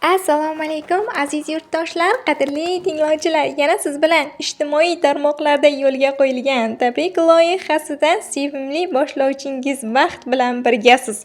Assalomu alaykum aziz yurtdoshlar, qadrli tinglovchilar. Yana siz bilan ijtimoiy tarmoqlarda yo'lga qo'yilgan tabrik loyihasidan sevimli boshlovchingiz Baxt bilan birgasiz.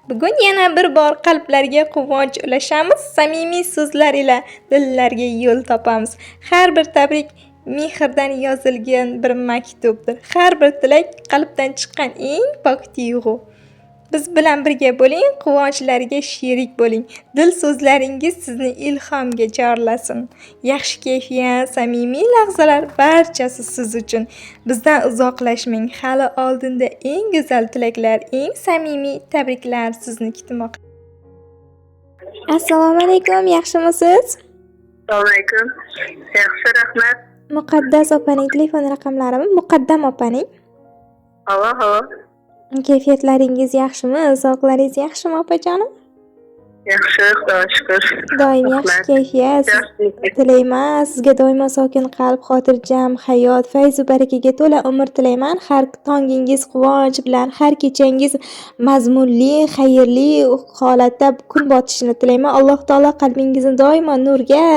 Bugun yana bir bor qalblarga quvonch ulashamiz, samimiy so'zlar ila dillarga yo'l topamiz. Har bir tabrik mehrdan yozilgan bir maktubdir. Har bir tilak qalbdan chiqqan eng pok tuyg'u. Biz bilan birga bo'ling, quvonchlarga sherik bo'ling. Dil so'zlaringiz sizni ilhomga chorlasin. Yaxshi kayfiyat, samimiy lahzalar barchasi siz uchun. Bizdan uzoqlashmang. Hali oldinda eng go'zal tilaklar, eng samimiy tabriklar sizni kutmoqda. Assalomu alaykum, yaxshimisiz? Assalomu alaykum. Yaxshi, rahmat. Muqaddas opaning telefon raqamlarimi? Muqaddam opaning. Havo. Kayfiyatlaringiz yaxshimi? Sog'lig'ingiz yaxshimi opajonim? Yaxshi, Xudoga shukr. Doim yaxshi kayfiyat tilayman. Sizga doimo sokin qalb, xotirjam hayot, fayz va barakaga to'la umr tilayman. Har tongingiz quvonch bilan, har kechangiz mazmunli, xayrli holatda kun botishini tilayman. Alloh taolo qalbingizni doimo nurga,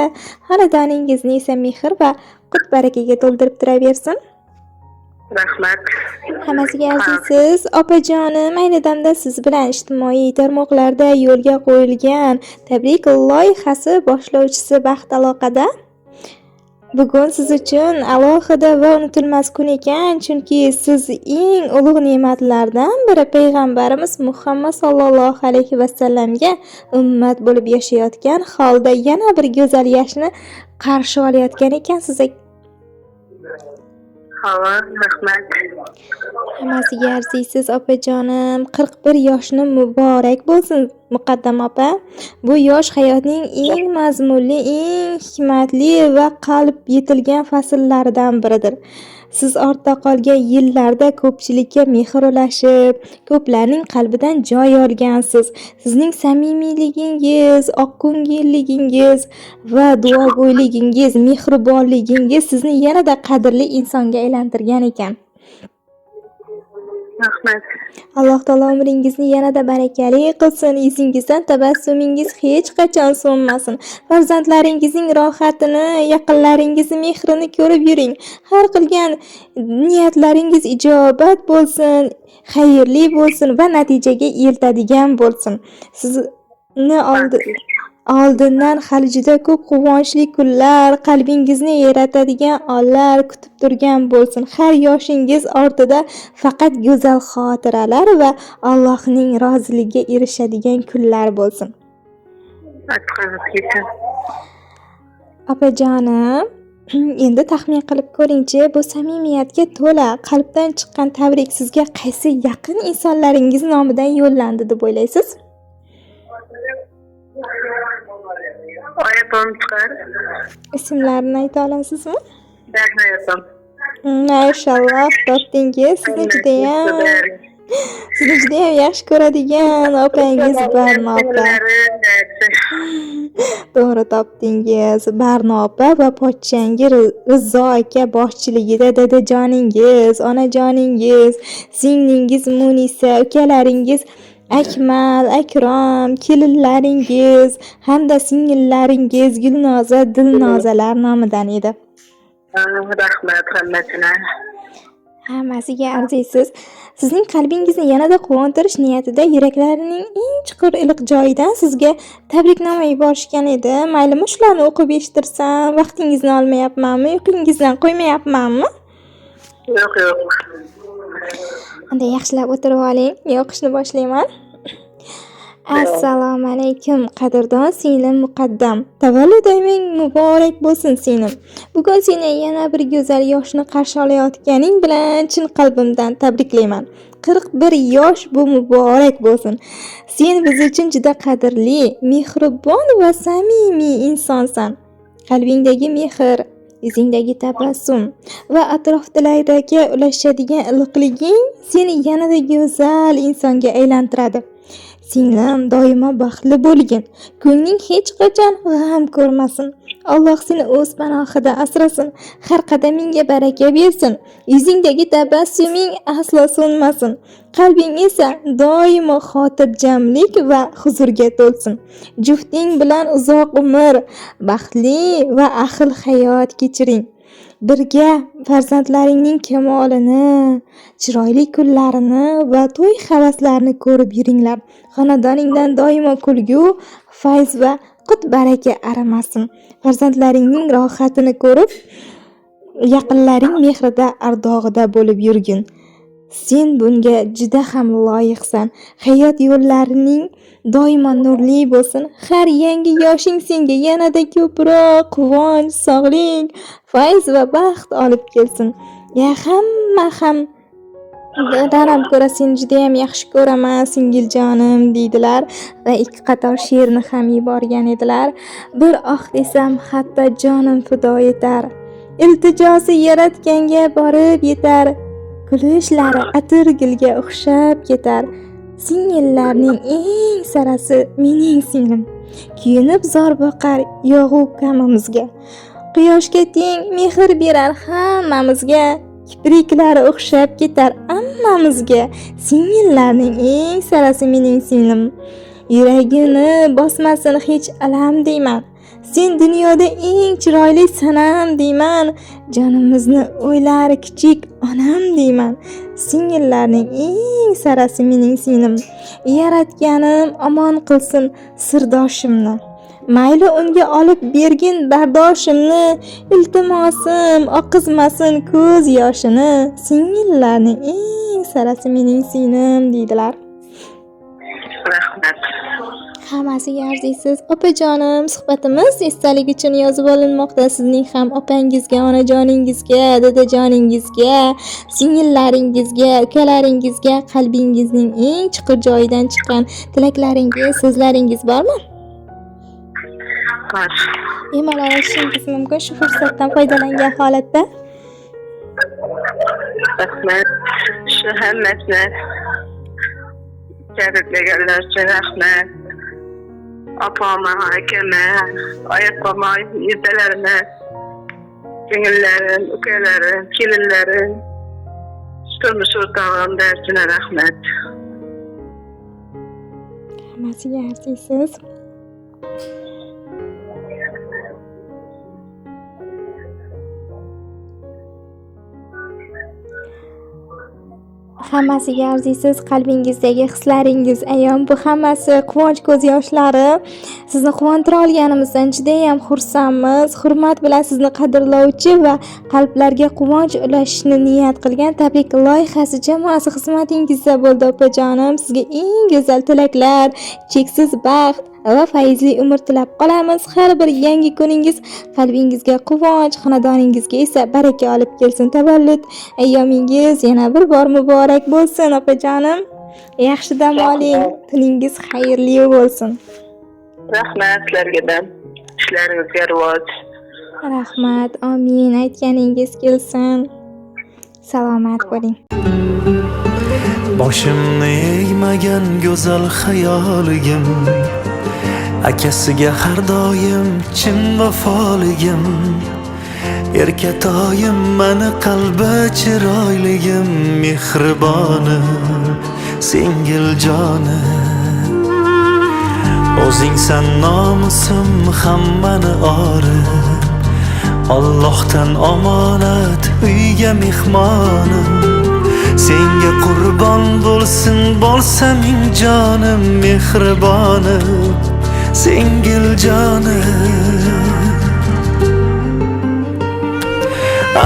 xonadoningizni esa mehr va qut barakaga to'ldirib turaversin. Rahmat. Hammasiga arziysiz. Opajonim, ayni damda siz bilan ijtimoiy tarmoqlarda yo'lga qo'yilgan tabrik loyihasi boshlovchisi Baxt aloqada. Bugun siz uchun alohida va unutilmas kun ekan, chunki siz eng ulug' ne'matlardan biri payg'ambarimiz Muhammad sallallohu alayhi va sallamga ummat bo'lib yashayotgan holda yana bir go'zal yoshni qarshi olayotgan ekansiz. Havo, rahmat. Hammasiga arziysiz opajonim. 41 yoshni muborak bo'lsin Muqaddam opa. Bu yosh hayotning eng mazmunli, eng hikmatli va qalb yetilgan fasllaridan biridir. Siz ortda qolgan yillarda ko'pchilikka mehr ulashib, ko'plarning qalbidan joy olgansiz. Sizning samimiyligingiz, oqko'ngilligingiz va duogo'yligingiz, mehribonligingiz sizni yanada qadrli insonga aylantirgan ekan. Rahmat. Alloh taolo umringizni yanada barakali qilsin. Yuzingizdan tabassumingiz hech qachon so'nmasin. Farzandlaringizning rohatini, yaqinlaringizning mehrini ko'rib yuring. Har qilgan niyatlaringiz ijobat bo'lsin, xayrli bo'lsin va natijaga eltadigan bo'lsin. Sizni oldindan hali juda ko'p quvonchli kunlar, qalbingizni yaratadigan onlar kutib turgan bo'lsin. Har yoshingiz ortida faqat go'zal xotiralar va Allohning roziligiga erishadigan kunlar bo'lsin. Opajonim, endi taxmin qilib ko'ringchi, bu samimiyatga to'la qalbdan chiqqan tabrik sizga qaysi yaqin insonlaringiz nomidan yo'llandi deb o'ylaysiz? Oyatom chiqar. Ismlarini ayta olasizmi? Rahmatim. Mashalloh, topdingiz. Sizni judayam yaxshi ko'radigan opangiz Barno opa. To'g'ri topdingiz. Barno opa va pochchangi Rizzo aka boshchiligida dadajoningiz, onajoningiz, singlingiz Munisa, ukalaringiz Akmal, Akrom, kelinlaringiz hamda singillaringiz Gulnoza, Dilnozalar nomidan edi. Rahmat hammasine. Hammasiga arziysiz. Sizning qalbingizni yanada quvontirish niyatida yuraklarining eng chuqur iliq joyidan sizga tabriknoma yuborishgan edi. Maylimi shularni o'qib eshittirsam, vaqtingizni olmayapmanmi, uyqungizdan qo'ymayapmanmi? Yo'q. Unda yaxshilab o'tirib oling. Men o'qishni boshlayman. Assalomu alaykum qadrdon singlim Muqaddam. Tavalluding muborak bo'lsin singlim. Bugun seni yana bir go'zal yoshni qarshi olayotganing bilan chin qalbimdan tabriklayman. 41 yosh bu muborak bo'lsin. Sen biz uchun juda qadrli, mehribon va samimiy insonsan. Qalbingdagi mehr, yuzingdagi tabassum va atrofdagilarga ulashadigan iliqliging seni yanada go'zal insonga aylantiradi. Singlim doimo baxtli bo'lgin. Ko'ngling hech qachon g'am ko'rmasin. Alloh seni o'z panohida asrasin. Har qadamingga baraka bersin. Yuzingdagi tabassuming aslo so'nmasin. Qalbing esa doimo xotirjamlik va huzurga to'lsin. Jufting bilan uzoq umr, baxtli va ahil hayot kechiring. Birga farzandlaringning kamolini, chiroyli kunlarini va to'y havaslarini ko'rib yuringlar. Xonadoningdan doimo kulgu, fayz va qut baraka arimasin. Farzandlaringning rohatini ko'rib, yaqinlaring mehrida ardog'ida bo'lib yurgin. Sen bunga juda ham loyiqsan. Hayot yo'llarining doimo nurli bo'lsin. Har yangi yoshing senga yanada ko'proq quvonch, sog'lik, fayz va baxt olib kelsin. Hamma ham daram ko'ra seni juda ham yaxshi ko'raman, singiljonim deydilar va ikki qator she'rni ham yuborgan edilar. Bir desam hatto jonim fido etar. Iltijosi yaratganga borib yetar. Kulishlari atir gulga o'xshab ketar. Singillarning eng sarasi mening singlim. Kuyinib zor boqar yog'u kamimizga. Quyoshga teng mehr berar hammamizga. Kipriklari o'xshab ketar hammamizga. Singillarning eng sarasi mening singlim. Yuragini bosmasin hech alam deyman. Sen dunyoda eng chiroyli sanam deyman. Jonimizni o'ylar kichik onam deyman. Singillarning eng sarasi mening singlim. Yaratganim omon qilsin sirdoshimni. Mayli unga olib bergin bardoshimni. Iltimosim oqizmasin ko'z yoshini. Singillarning eng sarasi mening singlim deydilar. Rahmat. Hammasiga arziysiz. Opajonim, suhbatimiz esdalik uchun yozib olinmoqda. Sizning ham opangizga, onajoningizga, dadajoningizga, singillaringizga, ukalaringizga qalbingizning eng chuqur joyidan chiqqan tilaklaringiz, so'zlaringiz bormi? Bor. Bemalol aytishingiz mumkin shu fursatdan foydalangan holatda. Rahmat. Shu hammasini tabriklaganlar uchun rahmat. Apama, akama, oyoqama, yuzalarini, singillarim, ukalarim, kelinlarim, turmush o'rtog'im darsiga rahmat. Hammasiga arziysiz. Hammasiga arziysiz, qalbingizdagi hislaringiz ayon. Bu hammasi quvonch ko'z yoshlari. Sizni quvontira olganimizdan juda ham xursandmiz. Hurmat bilan sizni qadrlovchi va qalblarga quvonch ulashishni niyat qilgan tabrik loyihasi jamoasi xizmatingizda bo'ldi opajonim. Sizga eng go'zal tilaklar, cheksiz baxt va fayzli umr tilab qolamiz. Har bir yangi kuningiz qalbingizga quvonch, xonadoningizga esa baraka olib kelsin. Tavallud ayyomingiz yana bir bor muborak bo'lsin opajonim. Yaxshi dam oling, tuningiz xayrli bo'lsin. Rahmat sizlarga. Ishlaringizga rivoj. Rahmat, amin. Aytganingiz kelsin. Salomat bo'ling. Boshimni egmagan go'zal xayoligim, akasiga har doim chin vafoligim, erkatoyim mani qalbi chiroyligim, mehribonim, singiljonim. O'zingsan nomusim hammani orib, Allohdan omonat uyga mehmonim. Senga qurbon bo'lsa ming jonim, mehribonim, singiljonim.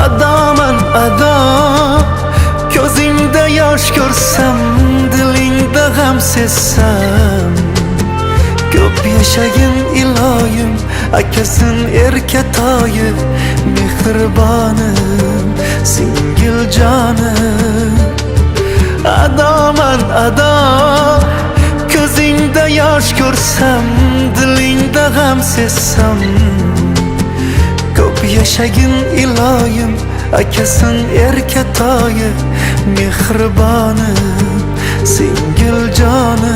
Adoman ado, ko'zingda yosh ko'rsam, dilingda g'am sezsam. Ko'p yashagin iloyim, akasin erkatoyi, mehribonim, singiljonim. Adoman ado, ko'zingda yosh ko'rsam, dilingda g'am sezsam. Ko'p yashagin iloyim, akasin erkatoyi, mehribonim, singiljonim.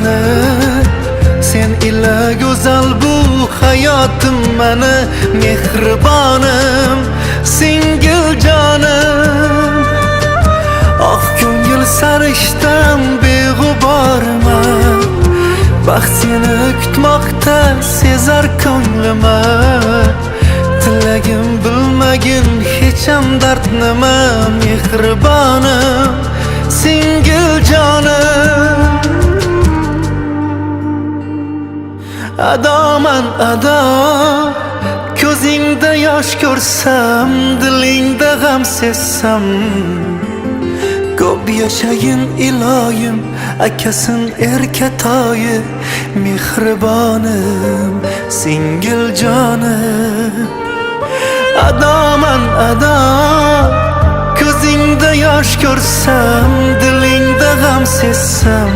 meni sen ila go'zal bu hayotim meni mehribonim singil jonim oq ko'ngil sarishtam beg'uborman baxt seni kutmoqda sezar ko'nglima tilagim bilmagin hecham dard nima mehribonim singil jonim adoman ado ko'zingda yosh ko'rsam dilingda g'am sezsam ko'p yashagin iloyim akasin erkatoyi mehribonim singil jonim adoman ado ko'zingda yosh ko'rsam dilingda g'am sezsam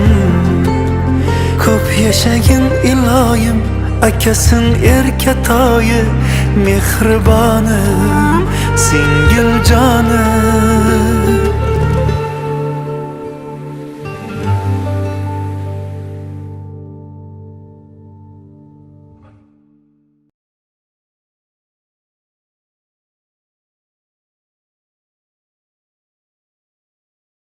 ko'p yashagin iloyim akasin erkatoyi mehribonim singil jonim